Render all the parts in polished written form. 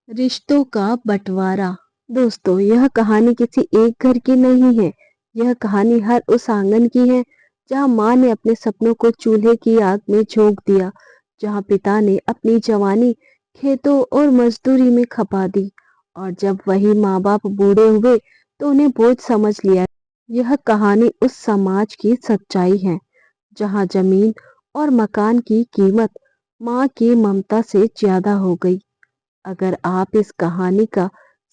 रिश्तों का बंटवारा। दोस्तों, यह कहानी किसी एक घर की नहीं है। यह कहानी हर उस आंगन की है जहां माँ ने अपने सपनों को चूल्हे की आग में झोंक दिया, जहां पिता ने अपनी जवानी खेतों और मजदूरी में खपा दी, और जब वही माँ बाप बूढ़े हुए तो उन्हें बोझ समझ लिया। यह कहानी उस समाज की सच्चाई है जहां जमीन और मकान की कीमत माँ की ममता से ज्यादा हो गई। अगर आप इस कहानी का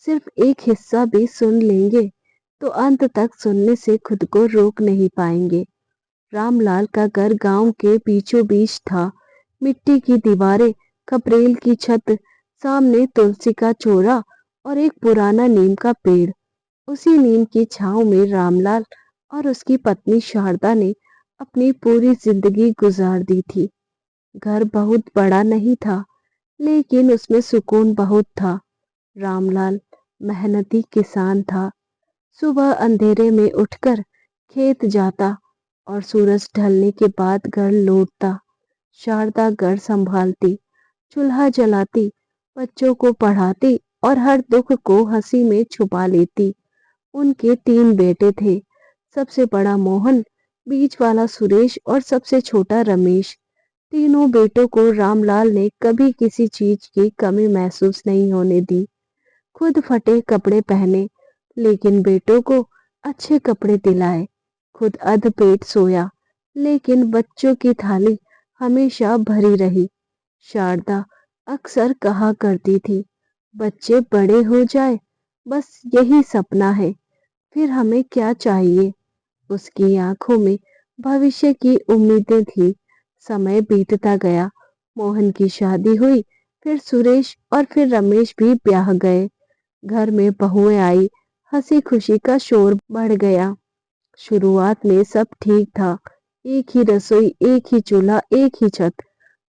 सिर्फ एक हिस्सा भी सुन लेंगे तो अंत तक सुनने से खुद को रोक नहीं पाएंगे। रामलाल का घर गांव के बीचों बीच था। मिट्टी की दीवारें, खपरेल की छत, सामने तुलसी का चौरा और एक पुराना नीम का पेड़। उसी नीम की छांव में रामलाल और उसकी पत्नी शारदा ने अपनी पूरी जिंदगी गुजार दी थी। घर बहुत बड़ा नहीं था, लेकिन उसमें सुकून बहुत था। रामलाल मेहनती किसान था। सुबह अंधेरे में उठकर खेत जाता और सूरज ढलने के बाद घर लौटता। शारदा घर संभालती, चूल्हा जलाती, बच्चों को पढ़ाती और हर दुख को हंसी में छुपा लेती। उनके 3 बेटे थे। सबसे बड़ा मोहन, बीच वाला सुरेश और सबसे छोटा रमेश। तीनों बेटों को रामलाल ने कभी किसी चीज की कमी महसूस नहीं होने दी। खुद फटे कपड़े पहने, लेकिन बेटों को अच्छे कपड़े दिलाए। खुद अधपेट सोया, लेकिन बच्चों की थाली हमेशा भरी रही। शारदा अक्सर कहा करती थी, बच्चे बड़े हो जाए, बस यही सपना है, फिर हमें क्या चाहिए। उसकी आंखों में भविष्य की उम्मीदें थी। समय बीतता गया। मोहन की शादी हुई, फिर सुरेश और फिर रमेश भी ब्याह गए। घर में बहुएं आई, हंसी खुशी का शोर बढ़ गया। शुरुआत में सब ठीक था। एक ही रसोई, एक ही चूल्हा, एक ही छत।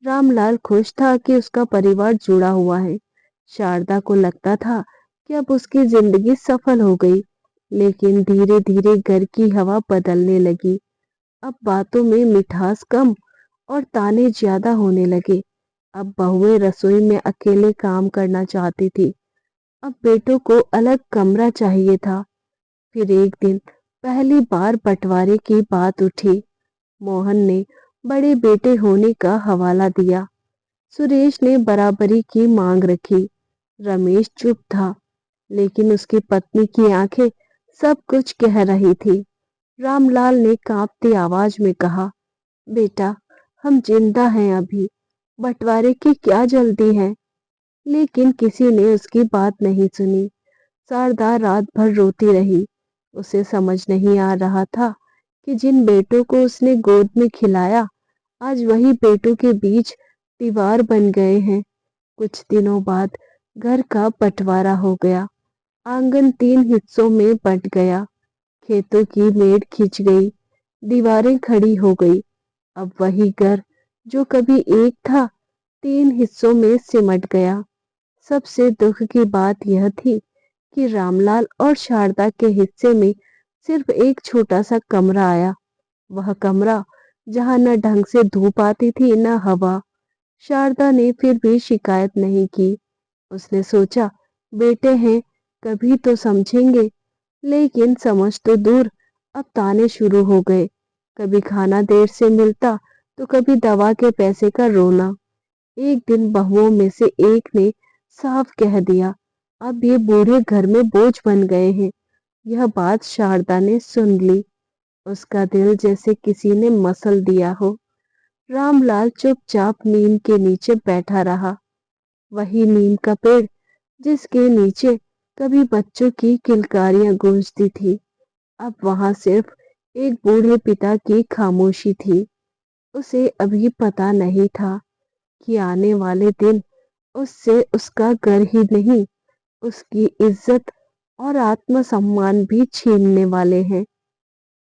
रामलाल खुश था कि उसका परिवार जुड़ा हुआ है। शारदा को लगता था कि अब उसकी जिंदगी सफल हो गई। लेकिन धीरे धीरे घर की हवा बदलने लगी। अब बातों में मिठास कम और ताने ज्यादा होने लगे। अब बहुएं रसोई में अकेले काम करना चाहती थी। अब बेटों को अलग कमरा चाहिए था। फिर एक दिन पहली बार बंटवारे की बात उठी। मोहन ने बड़े बेटे होने का हवाला दिया। सुरेश ने बराबरी की मांग रखी। रमेश चुप था, लेकिन उसकी पत्नी की आंखें सब कुछ कह रही थी। रामलाल ने कांपती आवाज में कहा, बेटा, हम जिंदा हैं अभी, बंटवारे की क्या जल्दी है। लेकिन किसी ने उसकी बात नहीं सुनी। शारदा रात भर रोती रही। उसे समझ नहीं आ रहा था कि जिन बेटों को उसने गोद में खिलाया, आज वही बेटों के बीच दीवार बन गए हैं। कुछ दिनों बाद घर का बंटवारा हो गया। आंगन 3 हिस्सों में बंट गया। खेतों की मेड़ खिंच गई, दीवारें खड़ी हो गई। अब वही घर जो कभी एक था, 3 हिस्सों में सिमट गया। सबसे दुख की बात यह थी कि रामलाल और शारदा के हिस्से में सिर्फ एक छोटा सा कमरा आया। वह कमरा जहां न ढंग से धूप आती थी न हवा। शारदा ने फिर भी शिकायत नहीं की। उसने सोचा, बेटे हैं, कभी तो समझेंगे। लेकिन समझ तो दूर, अब ताने शुरू हो गए। कभी खाना देर से मिलता तो कभी दवा के पैसे का रोना। एक दिन बहुओं में से एक ने साफ कह दिया, अब ये बूढ़े घर में बोझ बन गए हैं। यह बात शारदा ने सुन ली। उसका दिल जैसे किसी ने मसल दिया हो। रामलाल चुपचाप नीम के नीचे बैठा रहा। वही नीम का पेड़ जिसके नीचे कभी बच्चों की किलकारियां गूंजती थी। अब वहां सिर्फ एक बूढ़े पिता की खामोशी थी। उसे अभी पता नहीं था कि आने वाले दिन उससे उसका घर ही नहीं, उसकी इज्जत और आत्मसम्मान भी छीनने वाले हैं।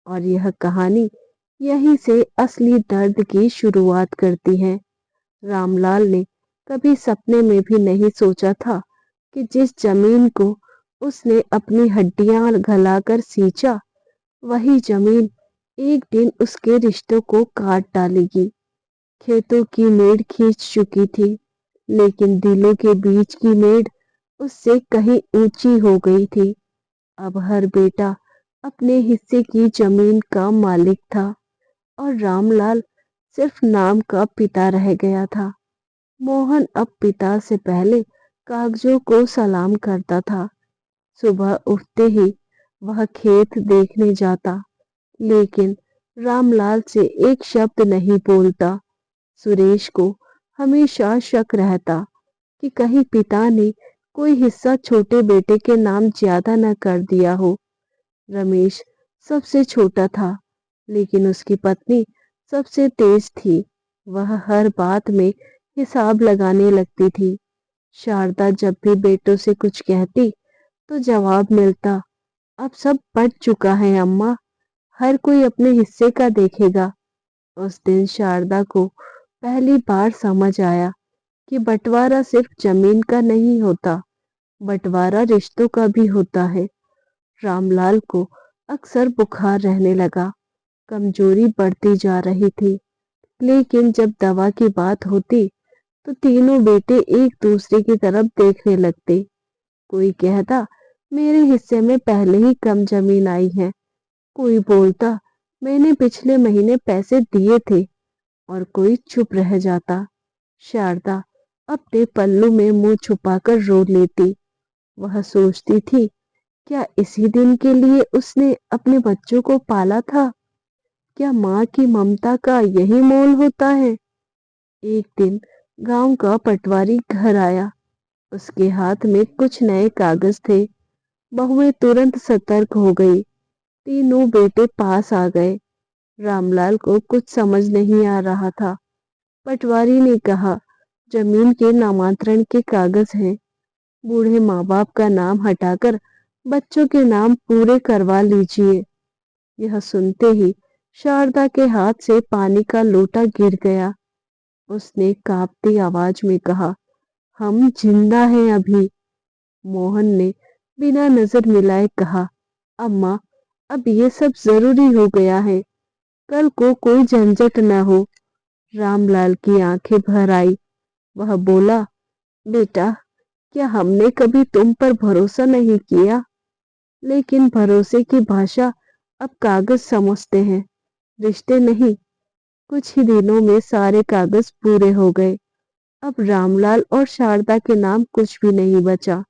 और यह कहानी यहीं से असली दर्द की शुरुआत करती है। रामलाल ने कभी सपने में भी नहीं सोचा था कि जिस जमीन को उसने अपनी हड्डियां गलाकर सींचा, वही जमीन एक दिन उसके रिश्तों को काट डालेगी। खेतों की मेड़ खींच चुकी थी, लेकिन दिलों के बीच की मेड़ उससे कहीं ऊंची हो गई थी। अब हर बेटा अपने हिस्से की जमीन का मालिक था और रामलाल सिर्फ नाम का पिता रह गया था। मोहन अब पिता से पहले कागजों को सलाम करता था। सुबह उठते ही वह खेत देखने जाता, लेकिन रामलाल से एक शब्द नहीं बोलता। सुरेश को हमेशा शक रहता कि कहीं पिता ने कोई हिस्सा छोटे बेटे के नाम ज्यादा न कर दिया हो। रमेश सबसे छोटा था, लेकिन उसकी पत्नी सबसे तेज थी। वह हर बात में हिसाब लगाने लगती थी। शारदा जब भी बेटों से कुछ कहती तो जवाब मिलता, अब सब पट चुका है अम्मा, हर कोई अपने हिस्से का देखेगा। उस दिन शारदा को पहली बार समझ आया कि बंटवारा सिर्फ जमीन का नहीं होता, बंटवारा रिश्तों का भी होता है। रामलाल को अक्सर बुखार रहने लगा, कमजोरी बढ़ती जा रही थी, लेकिन जब दवा की बात होती तो तीनों बेटे एक दूसरे की तरफ देखने लगते। कोई कहता, मेरे हिस्से में पहले ही कम जमीन आई है। कोई बोलता, मैंने पिछले महीने पैसे दिए थे। और कोई चुप रह जाता। शारदा अपने पल्लू में मुंह छुपाकर रो लेती। वह सोचती थी, क्या इसी दिन के लिए उसने अपने बच्चों को पाला था? क्या माँ की ममता का यही मोल होता है? एक दिन गांव का पटवारी घर आया। उसके हाथ में कुछ नए कागज थे। बहुएं तुरंत सतर्क हो गई। तीनों बेटे पास आ गए। रामलाल को कुछ समझ नहीं आ रहा था। पटवारी ने कहा, जमीन के नामांतरण के कागज हैं। बूढ़े माँ बाप का नाम हटाकर बच्चों के नाम पूरे करवा लीजिए। यह सुनते ही शारदा के हाथ से पानी का लोटा गिर गया। उसने कांपती आवाज में कहा, हम जिंदा हैं अभी। मोहन ने बिना नजर मिलाए कहा, अम्मा, अब ये सब जरूरी हो गया है, कल को कोई झंझट न हो। रामलाल की आंखें भर आई। वह बोला, बेटा, क्या हमने कभी तुम पर भरोसा नहीं किया? लेकिन भरोसे की भाषा अब कागज समझते हैं, रिश्ते नहीं। कुछ ही दिनों में सारे कागज पूरे हो गए। अब रामलाल और शारदा के नाम कुछ भी नहीं बचा।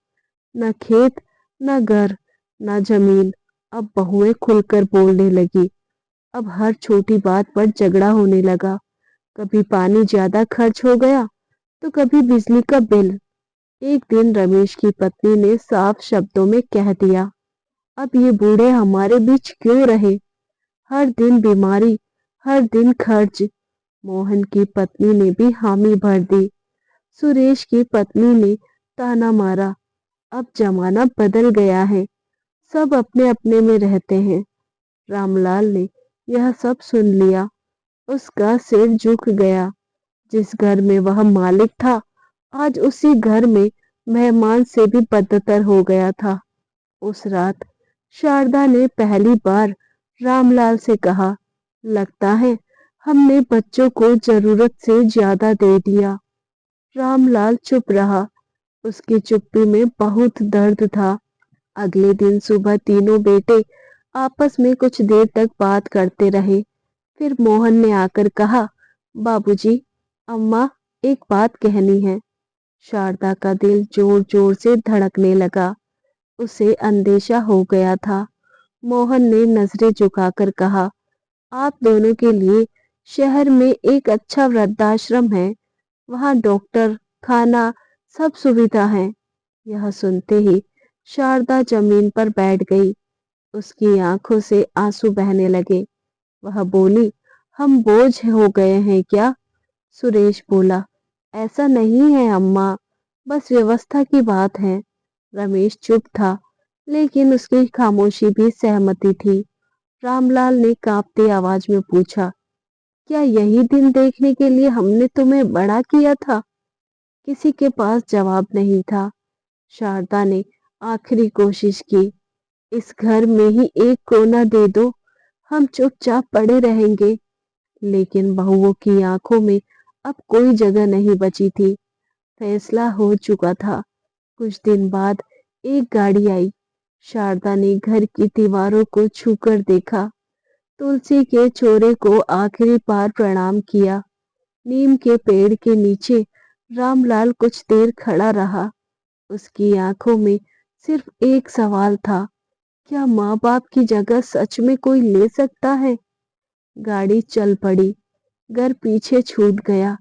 न खेत, न घर, न जमीन। अब बहुएं खुलकर बोलने लगी। अब हर छोटी बात पर झगड़ा होने लगा। कभी पानी ज्यादा खर्च हो गया तो कभी बिजली का बिल। एक दिन रमेश की पत्नी ने साफ शब्दों में कह दिया, अब ये बूढ़े हमारे बीच क्यों रहे? हर दिन बीमारी, हर दिन खर्च। मोहन की पत्नी ने भी हामी भर दी। सुरेश की पत्नी ने ताना मारा, अब जमाना बदल गया है, सब अपने अपने में रहते हैं। रामलाल ने यह सब सुन लिया। उसका सिर झुक गया। जिस घर में वह मालिक था, आज उसी घर में मेहमान से भी बदतर हो गया था। उस रात शारदा ने पहली बार रामलाल से कहा, लगता है हमने बच्चों को जरूरत से ज्यादा दे दिया। रामलाल चुप रहा। उसकी चुप्पी में बहुत दर्द था। अगले दिन सुबह तीनों बेटे आपस में कुछ देर तक बात करते रहे। फिर मोहन ने आकर कहा, बाबूजी, अम्मा, एक बात कहनी है। शारदा का दिल जोर जोर से धड़कने लगा। उसे अंदेशा हो गया था। मोहन ने नजरें झुकाकर कहा, आप दोनों के लिए शहर में एक अच्छा वृद्धाश्रम है। वहाँ डॉक्टर, खाना, सब सुविधा है। यह सुनते ही शारदा जमीन पर बैठ गई। उसकी आंखों से आंसू बहने लगे। वह बोली, हम बोझ हो गए हैं क्या? सुरेश बोला, ऐसा नहीं है अम्मा, बस व्यवस्था की बात है। रमेश चुप था, लेकिन उसकी खामोशी भी सहमति थी। रामलाल ने कांपती आवाज में पूछा, क्या यही दिन देखने के लिए हमने तुम्हें बड़ा किया था? किसी के पास जवाब नहीं था। शारदा ने आखिरी कोशिश की, इस घर में ही एक कोना दे दो, हम चुपचाप पड़े रहेंगे। लेकिन बहुओं की आंखों में अब कोई जगह नहीं बची थी। फैसला हो चुका था। कुछ दिन बाद एक गाड़ी आई। शारदा ने घर की दीवारों को छूकर देखा, तुलसी के चौरे को आखिरी बार प्रणाम किया। नीम के पेड़ के नीचे रामलाल कुछ देर खड़ा रहा। उसकी आंखों में सिर्फ एक सवाल था, क्या माँ बाप की जगह सच में कोई ले सकता है? गाड़ी चल पड़ी। घर पीछे छूट गया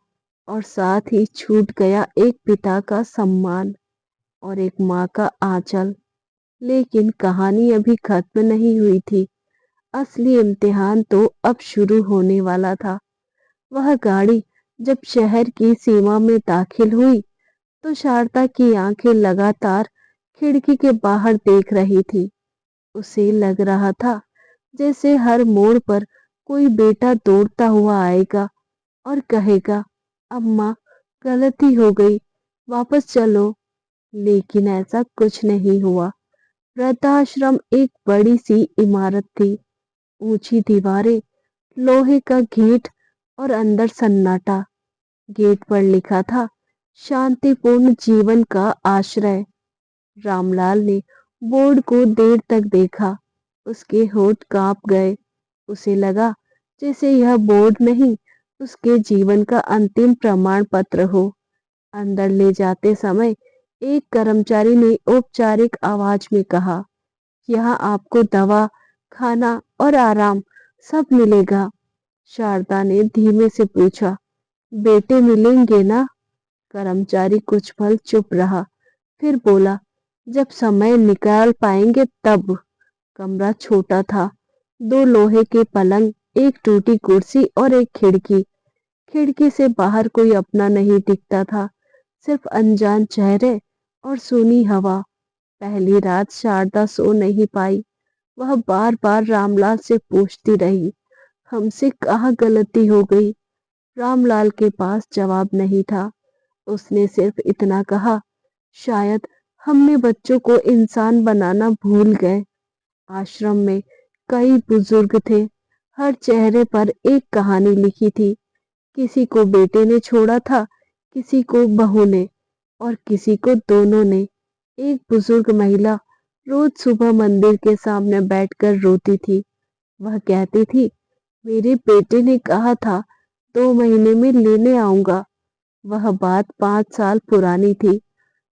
और साथ ही छूट गया एक पिता का सम्मान और एक माँ का आंचल। लेकिन कहानी अभी खत्म नहीं हुई थी। असली इम्तिहान तो अब शुरू होने वाला था। वह गाड़ी जब शहर की सीमा में दाखिल हुई तो शारदा की आंखें लगातार खिड़की के बाहर देख रही थी। उसे लग रहा था जैसे हर मोड़ पर कोई बेटा दौड़ता हुआ आएगा और कहेगा, अम्मा गलती हो गई, वापस चलो। लेकिन ऐसा कुछ नहीं हुआ। वृद्धाश्रम एक बड़ी सी इमारत थी, ऊंची दीवारें, लोहे का गेट और अंदर सन्नाटा। गेट पर लिखा था, शांतिपूर्ण जीवन का आश्रय। रामलाल ने बोर्ड को देर तक देखा। उसके होंठ कांप गए। उसे लगा जैसे यह बोर्ड नहीं, उसके जीवन का अंतिम प्रमाण पत्र हो। अंदर ले जाते समय एक कर्मचारी ने औपचारिक आवाज में कहा, यहाँ आपको दवा, खाना और आराम सब मिलेगा। शारदा ने धीमे से पूछा, बेटे मिलेंगे ना? कर्मचारी कुछ पल चुप रहा, फिर बोला, जब समय निकाल पाएंगे तब। कमरा छोटा था। दो लोहे के पलंग, एक टूटी कुर्सी और एक खिड़की। खिड़की से बाहर कोई अपना नहीं दिखता था, सिर्फ अनजान चेहरे और सूनी हवा। पहली रात शारदा सो नहीं पाई। वह बार बार रामलाल से पूछती रही, हमसे कहाँ गलती हो गई? रामलाल के पास जवाब नहीं था। उसने सिर्फ इतना कहा, शायद हमने बच्चों को इंसान बनाना भूल गए। आश्रम में कई बुजुर्ग थे। हर चेहरे पर एक कहानी लिखी थी। किसी को बेटे ने छोड़ा था, किसी को बहू ने और किसी को दोनों ने। एक बुजुर्ग महिला रोज सुबह मंदिर के सामने बैठकर रोती थी। वह कहती थी, मेरे बेटे ने कहा था 2 महीने में लेने आऊंगा। वह बात 5 साल पुरानी थी।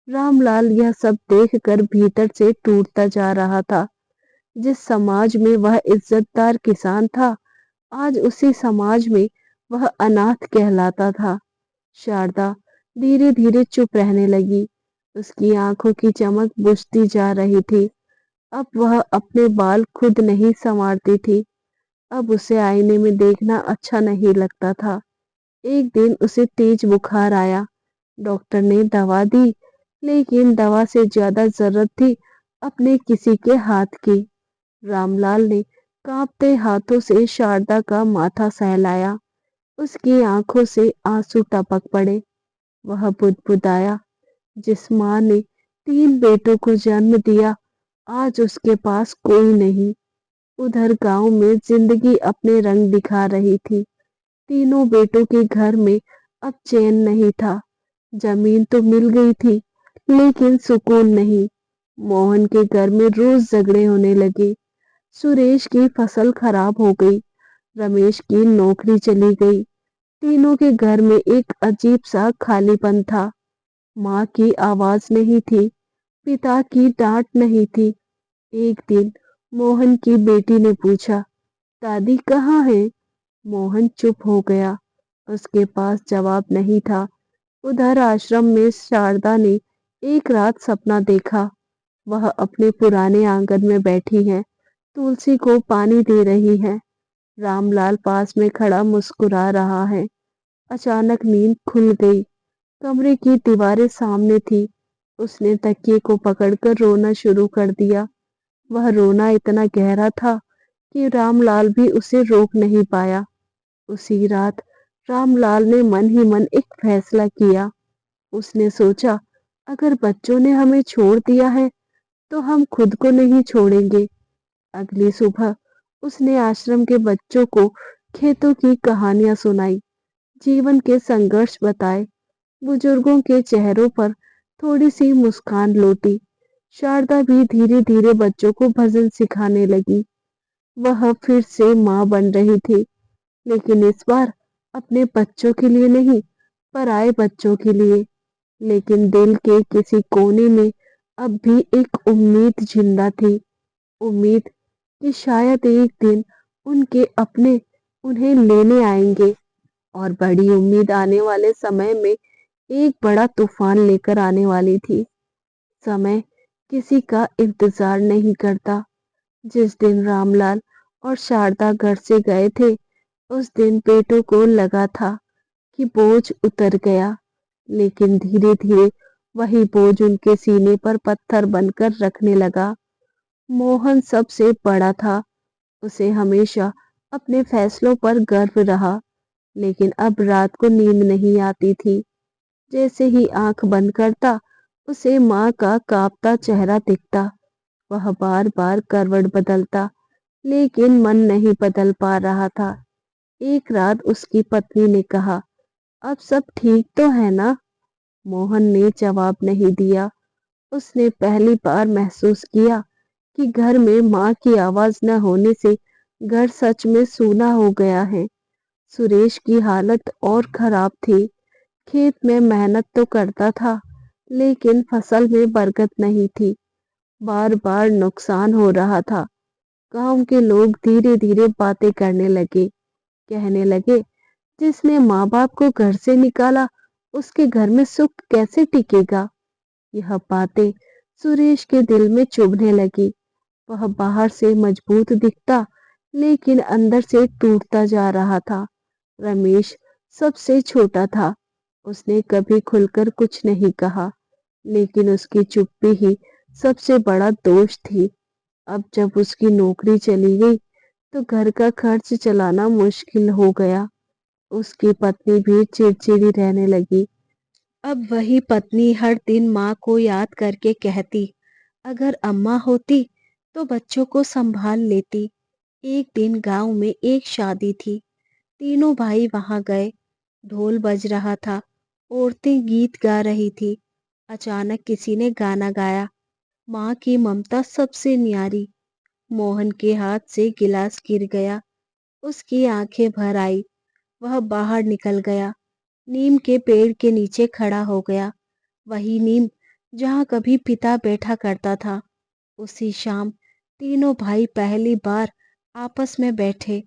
रामलाल यह सब देखकर भीतर से टूटता जा रहा था। जिस समाज में वह इज्जतदार किसान था, आज उसी समाज में वह अनाथ कहलाता था। शारदा धीरे धीरे चुप रहने लगी। उसकी आंखों की चमक बुझती जा रही थी। अब वह अपने बाल खुद नहीं संवारती थी। अब उसे आईने में देखना अच्छा नहीं लगता था। एक दिन उसे तेज बुखार आया। डॉक्टर ने दवा दी, लेकिन दवा से ज्यादा जरूरत थी अपने किसी के हाथ की। रामलाल ने कांपते हाथों से शारदा का माथा सहलाया। उसकी आंखों से आंसू टपक पड़े। वह बुदबुदाया, जिस माँ ने 3 बेटों को जन्म दिया, आज उसके पास कोई नहीं। उधर गांव में जिंदगी अपने रंग दिखा रही थी। तीनों बेटों के घर में अब चैन नहीं था। जमीन तो मिल गई थी, लेकिन सुकून नहीं। मोहन के घर में रोज झगड़े होने लगे। सुरेश की फसल खराब हो गई। रमेश की नौकरी चली गई। तीनों के घर में एक अजीब सा खालीपन था। माँ की आवाज नहीं थी, पिता की डांट नहीं थी। एक दिन मोहन की बेटी ने पूछा, दादी कहाँ है? मोहन चुप हो गया। उसके पास जवाब नहीं था। उधर आश्रम में शारदा ने एक रात सपना देखा। वह अपने पुराने आंगन में बैठी है, तुलसी को पानी दे रही है। रामलाल पास में खड़ा मुस्कुरा रहा है। अचानक नींद खुल गई। कमरे की दीवारें सामने थी। उसने तकिए को पकड़कर रोना शुरू कर दिया। वह रोना इतना गहरा था कि रामलाल भी उसे रोक नहीं पाया। उसी रात रामलाल ने मन ही मन एक फैसला किया। उसने सोचा, अगर बच्चों ने हमें छोड़ दिया है तो हम खुद को नहीं छोड़ेंगे। अगली सुबह उसने आश्रम के बच्चों को खेतों की कहानियां सुनाई, जीवन के संघर्ष बताए। बुजुर्गों के चेहरों पर थोड़ी सी मुस्कान लौटी। शारदा भी धीरे धीरे बच्चों को भजन सिखाने लगी। वह फिर से माँ बन रही थी, लेकिन इस बार अपने बच्चों के लिए नहीं, पराए बच्चों के लिए। लेकिन दिल के किसी कोने में अब भी एक उम्मीद जिंदा थी। उम्मीद कि शायद एक दिन उनके अपने उन्हें लेने आएंगे। और बड़ी उम्मीद आने वाले समय में एक बड़ा तूफान लेकर आने वाली थी। समय किसी का इंतजार नहीं करता। जिस दिन रामलाल और शारदा घर से गए थे, उस दिन बेटों को लगा था कि बोझ उतर गया, लेकिन धीरे धीरे वही बोझ उनके सीने पर पत्थर बनकर रखने लगा। मोहन सबसे बड़ा था। उसे हमेशा अपने फैसलों पर गर्व रहा, लेकिन अब रात को नींद नहीं आती थी। जैसे ही आंख बंद करता, उसे माँ का कांपता चेहरा दिखता। वह बार बार करवट बदलता, लेकिन मन नहीं बदल पा रहा था। एक रात उसकी पत्नी ने कहा, अब सब ठीक तो है ना? मोहन ने जवाब नहीं दिया। उसने पहली बार महसूस किया कि घर में माँ की आवाज न होने से घर सच में सूना हो गया है। सुरेश की हालत और खराब थी। खेत में मेहनत तो करता था, लेकिन फसल में बरकत नहीं थी। बार बार नुकसान हो रहा था। गांव के लोग धीरे धीरे बातें करने लगे। कहने लगे, जिसने माँ बाप को घर से निकाला, उसके घर में सुख कैसे टिकेगा? यह बातें सुरेश के दिल में चुभने लगी। वह बाहर से मजबूत दिखता, लेकिन अंदर से टूटता जा रहा था। रमेश सबसे छोटा था। उसने कभी खुलकर कुछ नहीं कहा, लेकिन उसकी चुप्पी ही सबसे बड़ा दोष थी। अब जब उसकी नौकरी चली गई, तो घर का खर्च चलाना मुश्किल हो गया। उसकी पत्नी भी चिड़चिड़ी रहने लगी। अब वही पत्नी हर दिन माँ को याद करके कहती, अगर अम्मा होती तो बच्चों को संभाल लेती। एक दिन गांव में एक शादी थी। तीनों भाई वहां गए। ढोल बज रहा था, औरतें गीत गा रही थी। अचानक किसी ने गाना गाया, माँ की ममता सबसे न्यारी। मोहन के हाथ से गिलास गिर गया। उसकी आंखें भर आई। वह बाहर निकल गया। नीम के पेड़ के नीचे खड़ा हो गया। वही नीम जहाँ कभी पिता बैठा करता था। उसी शाम तीनों भाई पहली बार आपस में बैठे,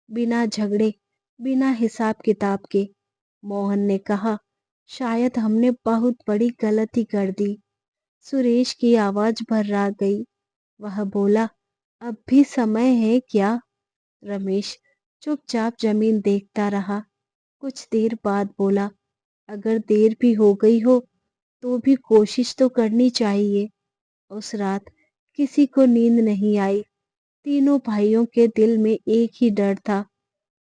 बिना झगड़े, बिना हिसाब किताब के। मोहन ने कहा, शायद हमने बहुत बड़ी गलती कर दी। सुरेश की आवाज भर्रा गई। वह बोला, अब भी समय है क्या? रमेश चुपचाप जमीन देखता रहा। कुछ देर बाद बोला, अगर देर भी हो गई हो तो भी कोशिश तो करनी चाहिए। उस रात किसी को नींद नहीं आई। तीनों भाइयों के दिल में एक ही डर था,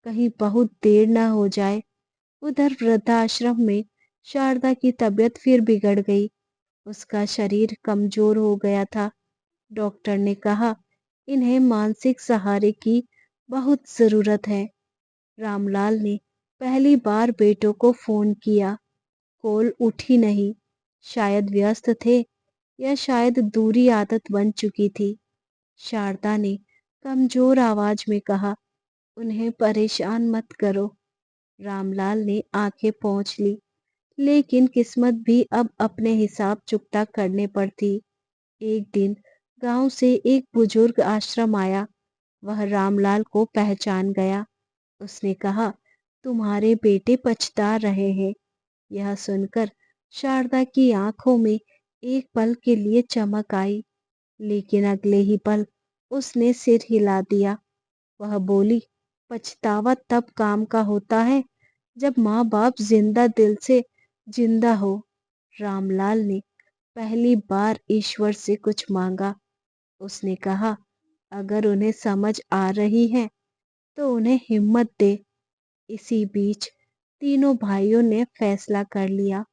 कहीं बहुत देर ना हो जाए। उधर वृद्धाश्रम में शारदा की तबीयत फिर बिगड़ गई। उसका शरीर कमजोर हो गया था। डॉक्टर ने कहा, इन्हें मानसिक सहारे की बहुत जरूरत है। रामलाल ने पहली बार बेटों को फोन किया। कॉल उठी नहीं। शायद व्यस्त थे, या शायद दूरी आदत बन चुकी थी। शारदा ने कमजोर आवाज में कहा, उन्हें परेशान मत करो। रामलाल ने आंखें पोंछ ली, लेकिन किस्मत भी अब अपने हिसाब चुकता करने पर थी। एक दिन गांव से एक बुजुर्ग आश्रम आया। वह रामलाल को पहचान गया। उसने कहा, तुम्हारे बेटे पछता रहे हैं। यह सुनकर शारदा की आंखों में एक पल के लिए चमक आई, लेकिन अगले ही पल उसने सिर हिला दिया। वह बोली, पछतावा तब काम का होता है जब माँ बाप जिंदा दिल से जिंदा हो। रामलाल ने पहली बार ईश्वर से कुछ मांगा। उसने कहा, अगर उन्हें समझ आ रही है तो उन्हें हिम्मत दे। इसी बीच तीनों भाइयों ने फैसला कर लिया।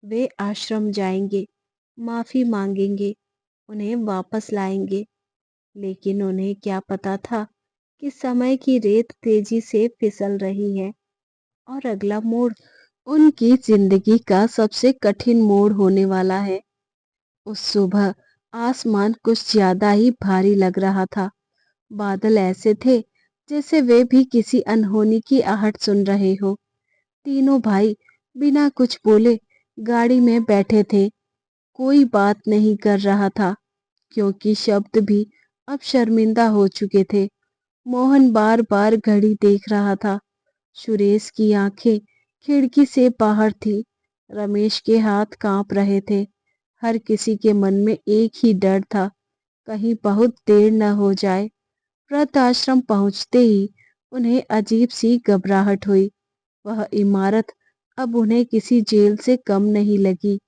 वे आश्रम जाएंगे, माफी मांगेंगे, उन्हें वापस लाएंगे। लेकिन उन्हें क्या पता था कि समय की रेत तेजी से फिसल रही है और अगला मोड़ उनकी जिंदगी का सबसे कठिन मोड़ होने वाला है। उस सुबह आसमान कुछ ज्यादा ही भारी लग रहा था। बादल ऐसे थे जैसे वे भी किसी अनहोनी की आहट सुन रहे हो। तीनों भाई बिना कुछ बोले गाड़ी में बैठे थे। कोई बात नहीं कर रहा था क्योंकि शब्द भी अब शर्मिंदा हो चुके थे। मोहन बार बार घड़ी देख रहा था। सुरेश की आंखें खिड़की से बाहर थी। रमेश के हाथ कांप रहे थे। हर किसी के मन में एक ही डर था, कहीं बहुत देर न हो जाए। वृद्ध आश्रम पहुंचते ही उन्हें अजीब सी घबराहट हुई। वह इमारत अब उन्हें किसी जेल से कम नहीं लगी।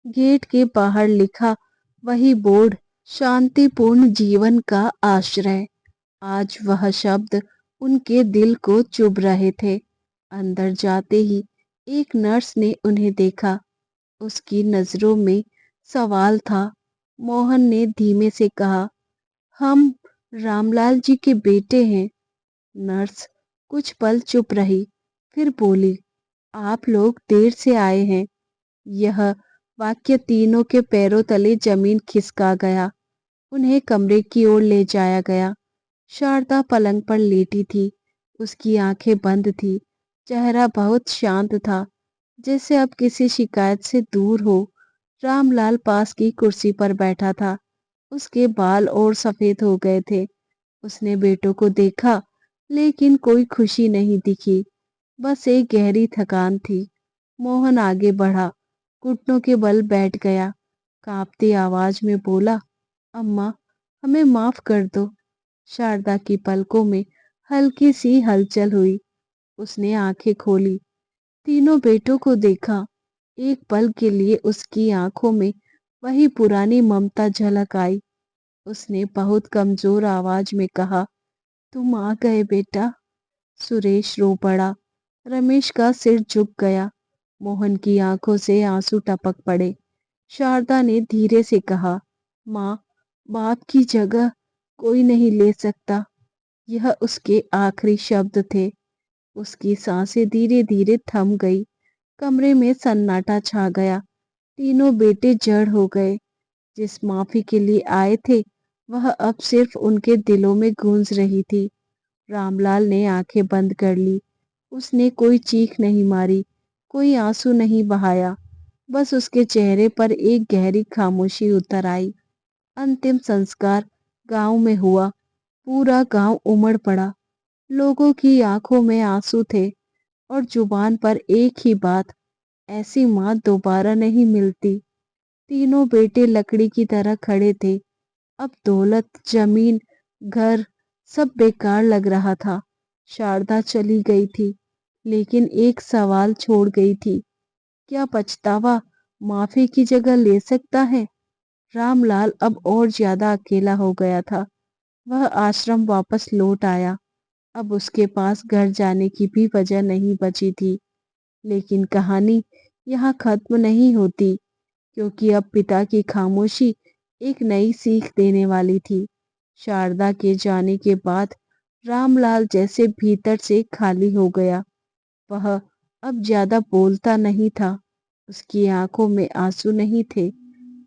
गेट के बाहर लिखा वही बोर्ड, शांतिपूर्ण जीवन का आश्रय, आज वह शब्द उनके दिल को चुभ रहे थे। अंदर जाते ही एक नर्स ने उन्हें देखा। उसकी नजरों में सवाल था। मोहन ने धीमे से कहा, हम रामलाल जी के बेटे हैं। नर्स कुछ पल चुप रही, फिर बोली, आप लोग देर से आए हैं। यह वाक्य तीनों के पैरों तले जमीन खिसका गया। उन्हें कमरे की ओर ले जाया गया। शारदा पलंग पर लेटी थी। उसकी आंखें बंद थी। चेहरा बहुत शांत था, जैसे अब किसी शिकायत से दूर हो। रामलाल पास की कुर्सी पर बैठा था। उसके बाल और सफेद हो गए थे। उसने बेटों को देखा, लेकिन कोई खुशी नहीं दिखी, बस एक गहरी थकान थी। मोहन आगे बढ़ा, घुटनों के बल बैठ गया। कांपती आवाज में बोला, अम्मा, हमें माफ कर दो। शारदा की पलकों में हल्की सी हलचल हुई। उसने आंखें खोली, तीनों बेटों को देखा। एक पल के लिए उसकी आंखों में वही पुरानी ममता झलक आई। उसने बहुत कमजोर आवाज में कहा, तुम आ गए बेटा। सुरेश रो पड़ा। रमेश का सिर झुक गया। मोहन की आंखों से आंसू टपक पड़े। शारदा ने धीरे से कहा, माँ, बाप की जगह कोई नहीं ले सकता। यह उसके आखिरी शब्द थे। उसकी सांसें धीरे धीरे थम गई। कमरे में सन्नाटा छा गया। तीनों बेटे जड़ हो गए। जिस माफी के लिए आए थे, वह अब सिर्फ उनके दिलों में गूंज रही थी। रामलाल ने आंखें बंद कर ली। उसने कोई चीख नहीं मारी, कोई आंसू नहीं बहाया। बस उसके चेहरे पर एक गहरी खामोशी उतर आई। अंतिम संस्कार गांव में हुआ। पूरा गांव उमड़ पड़ा। लोगों की आंखों में आंसू थे और जुबान पर एक ही बात, ऐसी माँ दोबारा नहीं मिलती। तीनों बेटे लकड़ी की तरह खड़े थे। अब दौलत, जमीन, घर सब बेकार लग रहा था। शारदा चली गई थी, लेकिन एक सवाल छोड़ गई थी, क्या पछतावा माफी की जगह ले सकता है? रामलाल अब और ज्यादा अकेला हो गया था। वह आश्रम वापस लौट आया। अब उसके पास घर जाने की भी वजह नहीं बची थी। लेकिन कहानी यहाँ खत्म नहीं होती, क्योंकि अब पिता की खामोशी एक नई सीख देने वाली थी। शारदा के जाने के बाद रामलाल जैसे भीतर से खाली हो गया। वह अब ज्यादा बोलता नहीं था। उसकी आंखों में आंसू नहीं थे,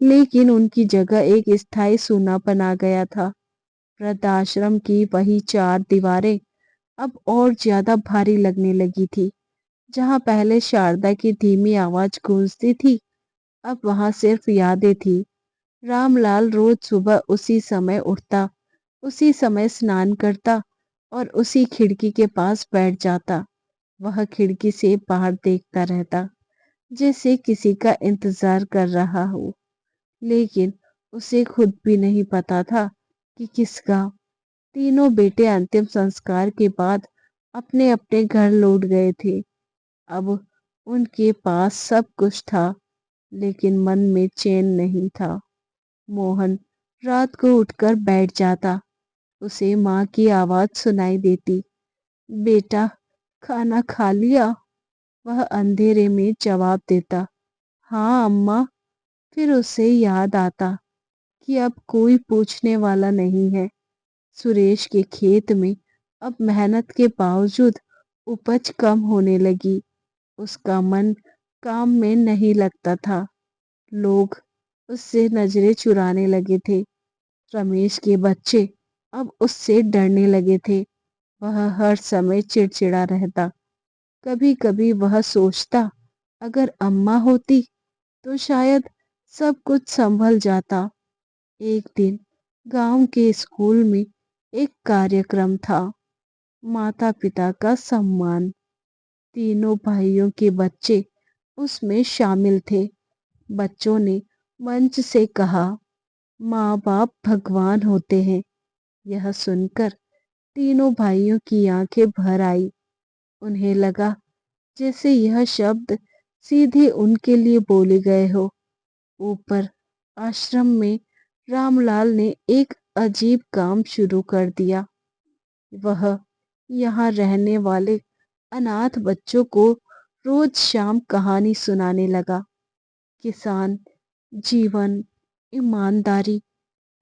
लेकिन उनकी जगह एक स्थायी सूनापन आ गया था। वृद्धाश्रम की वही चार दीवारें अब और ज्यादा भारी लगने लगी थी। जहां पहले शारदा की धीमी आवाज गूंजती थी, अब वहां सिर्फ यादें थी। रामलाल रोज सुबह उसी समय उठता, उसी समय स्नान करता और उसी खिड़की के पास बैठ जाता। वह खिड़की से बाहर देखता रहता, जैसे किसी का इंतजार कर रहा हो, लेकिन उसे खुद भी नहीं पता था कि किसका। तीनों बेटे अंतिम संस्कार के बाद अपने अपने घर लौट गए थे। अब उनके पास सब कुछ था, लेकिन मन में चैन नहीं था। मोहन रात को उठकर बैठ जाता। उसे माँ की आवाज सुनाई देती, बेटा, खाना खा लिया? वह अंधेरे में जवाब देता, हाँ अम्मा। फिर उसे याद आता कि अब कोई पूछने वाला नहीं है। सुरेश के खेत में अब मेहनत के बावजूद उपज कम होने लगी। उसका मन काम में नहीं लगता था। लोग उससे नजरें चुराने लगे थे। रमेश के बच्चे अब उससे डरने लगे थे। वह हर समय चिड़चिड़ा रहता। कभी कभी वह सोचता, अगर अम्मा होती तो शायद सब कुछ संभल जाता। एक दिन गांव के स्कूल में एक कार्यक्रम था, माता पिता का सम्मान। तीनों भाइयों के बच्चे उसमें शामिल थे। बच्चों ने मंच से कहा, माँ बाप भगवान होते हैं। यह सुनकर तीनों भाइयों की आंखें भर आई। उन्हें लगा जैसे यह शब्द सीधे उनके लिए बोले गए हो। ऊपर आश्रम में रामलाल ने एक अजीब काम शुरू कर दिया। वह यहाँ रहने वाले अनाथ बच्चों को रोज शाम कहानी सुनाने लगा। किसान, जीवन, ईमानदारी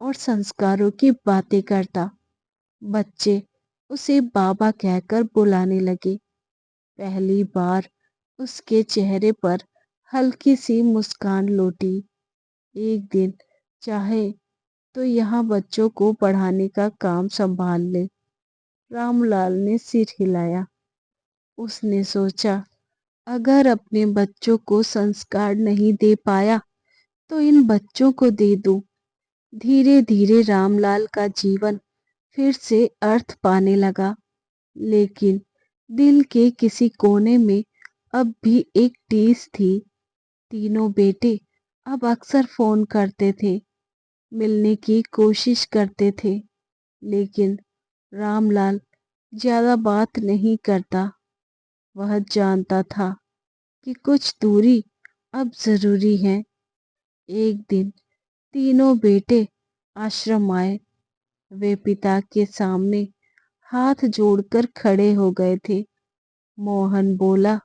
और संस्कारों की बातें करता। बच्चे उसे बाबा कहकर बुलाने लगे। पहली बार उसके चेहरे पर हल्की सी मुस्कान लौटी। एक दिन चाहे तो यहाँ बच्चों को पढ़ाने का काम संभाल ले। रामलाल ने सिर हिलाया। उसने सोचा, अगर अपने बच्चों को संस्कार नहीं दे पाया तो इन बच्चों को दे दूं। धीरे धीरे रामलाल का जीवन फिर से अर्थ पाने लगा। लेकिन दिल के किसी कोने में अब भी एक टीस थी। तीनों बेटे अब अक्सर फोन करते थे, मिलने की कोशिश करते थे, लेकिन रामलाल ज्यादा बात नहीं करता। वह जानता था कि कुछ दूरी अब जरूरी है। एक दिन तीनों बेटे आश्रम आए। वे पिता के सामने हाथ जोड़कर खड़े हो गए थे। मोहन बोला,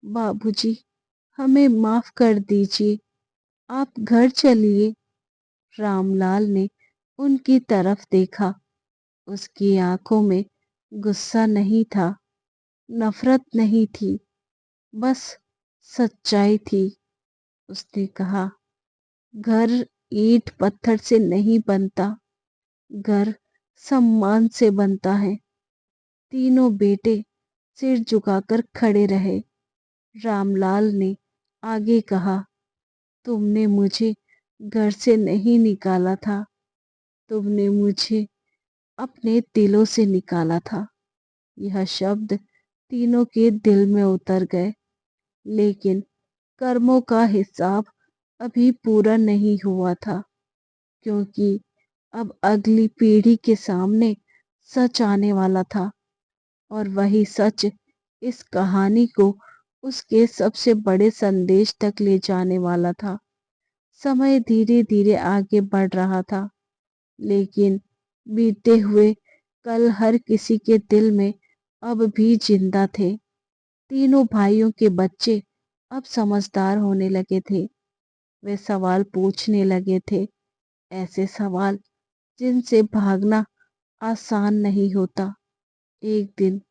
बाबूजी, हमें माफ कर दीजिए, आप घर चलिए। रामलाल ने उनकी तरफ देखा। उसकी आंखों में गुस्सा नहीं था, नफरत नहीं थी, बस सच्चाई थी। उसने कहा, घर ईंट पत्थर से नहीं बनता, घर सम्मान से बनता है। तीनों बेटे सिर झुकाकर खड़े रहे। रामलाल ने आगे कहा, तुमने मुझे घर से नहीं निकाला था, तुमने मुझे अपने दिलों से निकाला था। यह शब्द तीनों के दिल में उतर गए। लेकिन कर्मों का हिसाब अभी पूरा नहीं हुआ था, क्योंकि अब अगली पीढ़ी के सामने सच आने वाला था। और वही सच इस कहानी को उसके सबसे बड़े संदेश तक ले जाने वाला था। समय धीरे धीरे आगे बढ़ रहा था, लेकिन बीते हुए कल हर किसी के दिल में अब भी जिंदा थे। तीनों भाइयों के बच्चे अब समझदार होने लगे थे। वे सवाल पूछने लगे थे, ऐसे सवाल जिनसे भागना आसान नहीं होता। एक दिन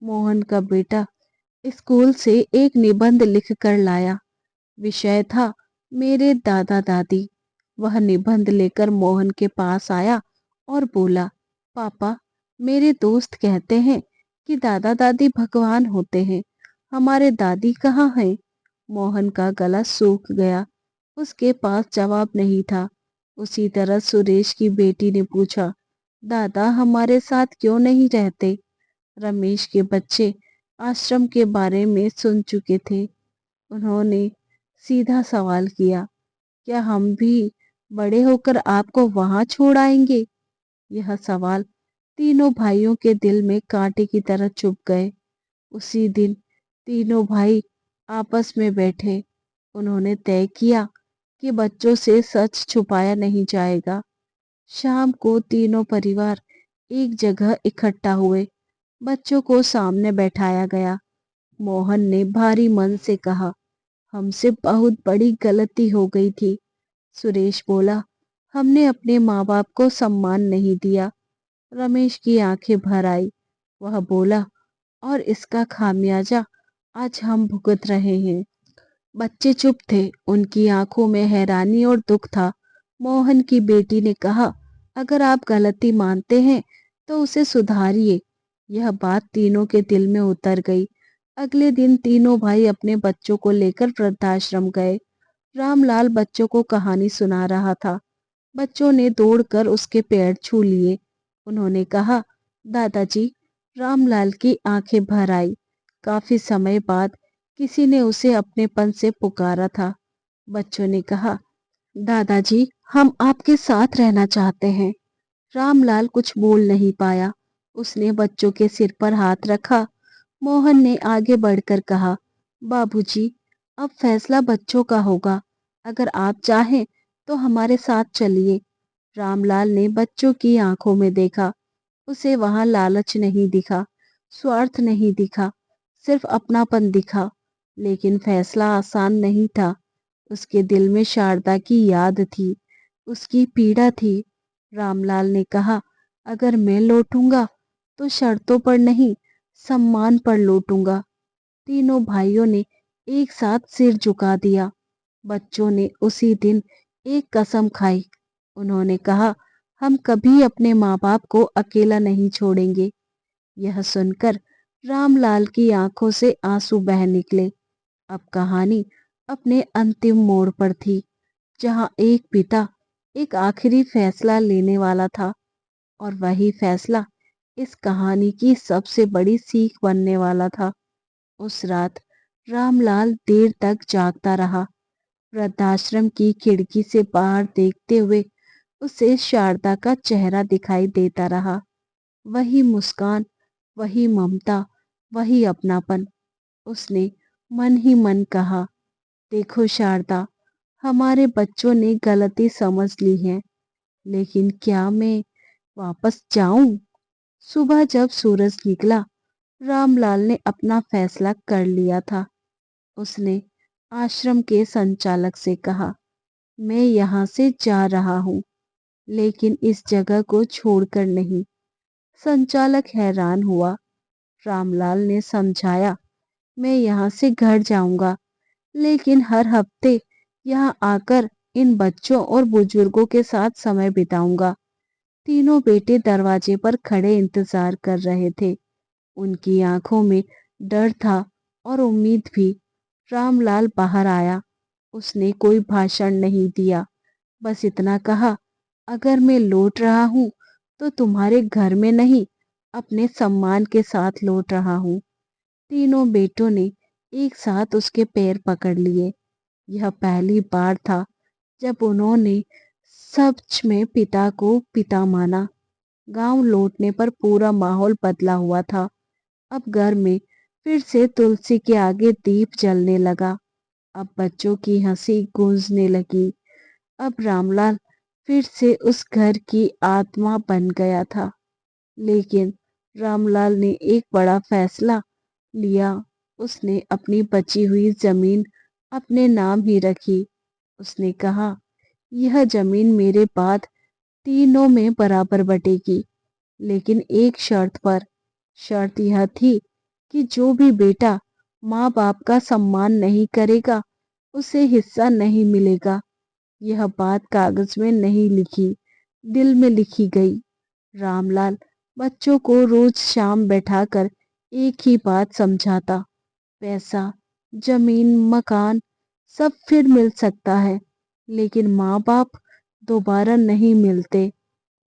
मोहन का बेटा स्कूल से एक निबंध लिख कर लाया। विषय था मेरे दादा दादी। वह निबंध लेकर मोहन के पास आया और बोला, पापा, मेरे दोस्त कहते हैं कि दादा दादी भगवान होते हैं, हमारे दादी कहाँ हैं? मोहन का गला सूख गया। उसके पास जवाब नहीं था। उसी तरह सुरेश की बेटी ने पूछा, दादा हमारे साथ क्यों नहीं रहते? रमेश के बच्चे आश्रम के बारे में सुन चुके थे। उन्होंने सीधा सवाल किया, क्या हम भी बड़े होकर आपको वहां छोड़ आएंगे? यह सवाल तीनों भाइयों के दिल में कांटे की तरह चुभ गए। उसी दिन तीनों भाई आपस में बैठे। उन्होंने तय किया कि बच्चों से सच छुपाया नहीं जाएगा। शाम को तीनों परिवार एक जगह इकट्ठा हुए। बच्चों को सामने बैठाया गया। मोहन ने भारी मन से कहा, हमसे बहुत बड़ी गलती हो गई थी। सुरेश बोला, हमने अपने माँ बाप को सम्मान नहीं दिया। रमेश की आंखें भर आई। वह बोला, और इसका खामियाजा आज हम भुगत रहे हैं। बच्चे चुप थे, उनकी आंखों में हैरानी और दुख था। मोहन की बेटी ने कहा, अगर आप गलती मानते हैं तो उसे सुधारिए। यह बात तीनों के दिल में उतर गई। अगले दिन तीनों भाई अपने बच्चों को लेकर वृद्धाश्रम गए। रामलाल बच्चों को कहानी सुना रहा था। बच्चों ने दौड़कर उसके पैर छू लिए। उन्होंने कहा, दादाजी। रामलाल की आंखें भर आई। काफी समय बाद किसी ने उसे अपनेपन से पुकारा था। बच्चों ने कहा, दादाजी, हम आपके साथ रहना चाहते हैं। रामलाल कुछ बोल नहीं पाया। उसने बच्चों के सिर पर हाथ रखा। मोहन ने आगे बढ़कर कहा, बाबूजी, अब फैसला बच्चों का होगा। अगर आप चाहें तो हमारे साथ चलिए। रामलाल ने बच्चों की आंखों में देखा। उसे वहां लालच नहीं दिखा, स्वार्थ नहीं दिखा, सिर्फ अपनापन दिखा। लेकिन फैसला आसान नहीं था। उसके दिल में शारदा की याद थी, उसकी पीड़ा थी। रामलाल ने कहा, अगर मैं लौटूंगा तो शर्तों पर नहीं, सम्मान पर लौटूंगा। तीनों भाइयों ने एक साथ सिर झुका दिया। बच्चों ने उसी दिन एक कसम खाई। उन्होंने कहा, हम कभी अपने माँ बाप को अकेला नहीं छोड़ेंगे। यह सुनकर रामलाल की आंखों से आंसू बह निकले। अब कहानी अपने अंतिम मोड़ पर थी, जहां एक पिता एक आखिरी फैसला लेने वाला था, और वही फैसला इस कहानी की सबसे बड़ी सीख बनने वाला था। उस रात रामलाल देर तक जागता रहा। वृद्धाश्रम की खिड़की से बाहर देखते हुए उसे शारदा का चेहरा दिखाई देता रहा। वही मुस्कान, वही ममता, वही अपनापन। उसने मन ही मन कहा, देखो शारदा, हमारे बच्चों ने गलती समझ ली है, लेकिन क्या मैं वापस जाऊं? सुबह जब सूरज निकला, रामलाल ने अपना फैसला कर लिया था। उसने आश्रम के संचालक से कहा, मैं यहाँ से जा रहा हूँ, लेकिन इस जगह को छोड़कर नहीं। संचालक हैरान हुआ। रामलाल ने समझाया, मैं यहाँ से घर जाऊंगा, लेकिन हर हफ्ते यहाँ आकर इन बच्चों और बुजुर्गों के साथ समय बिताऊंगा। तीनों बेटे दरवाजे पर खड़े इंतजार कर रहे थे। उनकी आंखों में डर था और उम्मीद भी। रामलाल बाहर आया। उसने कोई भाषण नहीं दिया, बस इतना कहा, अगर मैं लौट रहा हूँ तो तुम्हारे घर में नहीं, अपने सम्मान के साथ लौट रहा हूँ। तीनों बेटों ने एक साथ उसके पैर पकड़ लिए। यह पहली बार था जब उन्होंने सच में पिता को पिता माना। गांव लौटने पर पूरा माहौल बदला हुआ था। अब घर में फिर से तुलसी के आगे दीप जलने लगा। अब बच्चों की हंसी गूंजने लगी। अब रामलाल फिर से उस घर की आत्मा बन गया था। लेकिन रामलाल ने एक बड़ा फैसला लिया। उसने अपनी बची हुई जमीन अपने नाम ही रखी। उसने कहा, यह जमीन मेरे बाद तीनों में बराबर बटेगी, लेकिन एक शर्त पर। शर्त यह थी कि जो भी बेटा माँ बाप का सम्मान नहीं करेगा, उसे हिस्सा नहीं मिलेगा। यह बात कागज में नहीं लिखी, दिल में लिखी गई। रामलाल बच्चों को रोज शाम बैठाकर एक ही बात समझाता, पैसा, जमीन, मकान सब फिर मिल सकता है, लेकिन माँ बाप दोबारा नहीं मिलते।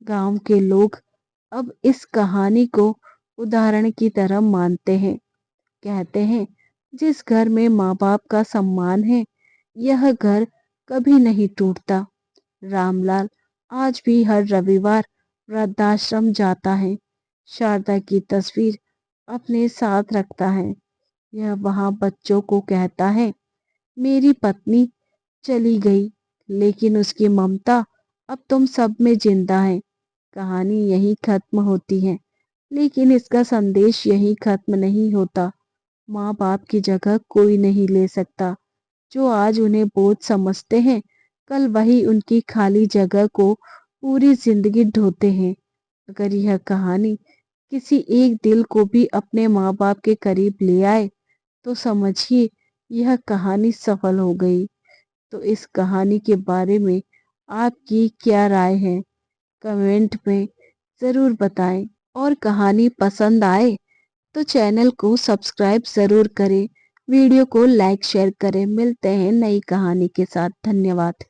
गांव के लोग अब इस कहानी को उदाहरण की तरह मानते हैं। कहते हैं, जिस घर में माँ बाप का सम्मान है, यह घर कभी नहीं टूटता। रामलाल आज भी हर रविवार वृद्धाश्रम जाता है। शारदा की तस्वीर अपने साथ रखता है। यह वहां बच्चों को कहता है, मेरी पत्नी चली गई, लेकिन उसकी ममता अब तुम सब में जिंदा है। कहानी यही खत्म होती है, लेकिन इसका संदेश यही खत्म नहीं होता। माँ बाप की जगह कोई नहीं ले सकता। जो आज उन्हें बोझ समझते हैं, कल वही उनकी खाली जगह को पूरी जिंदगी ढोते हैं। अगर यह कहानी किसी एक दिल को भी अपने माँ बाप के करीब ले आए, तो समझिए यह कहानी सफल हो गई। तो इस कहानी के बारे में आपकी क्या राय है? कमेंट में ज़रूर बताएं। और कहानी पसंद आए तो चैनल को सब्सक्राइब ज़रूर करें, वीडियो को लाइक शेयर करें। मिलते हैं नई कहानी के साथ। धन्यवाद।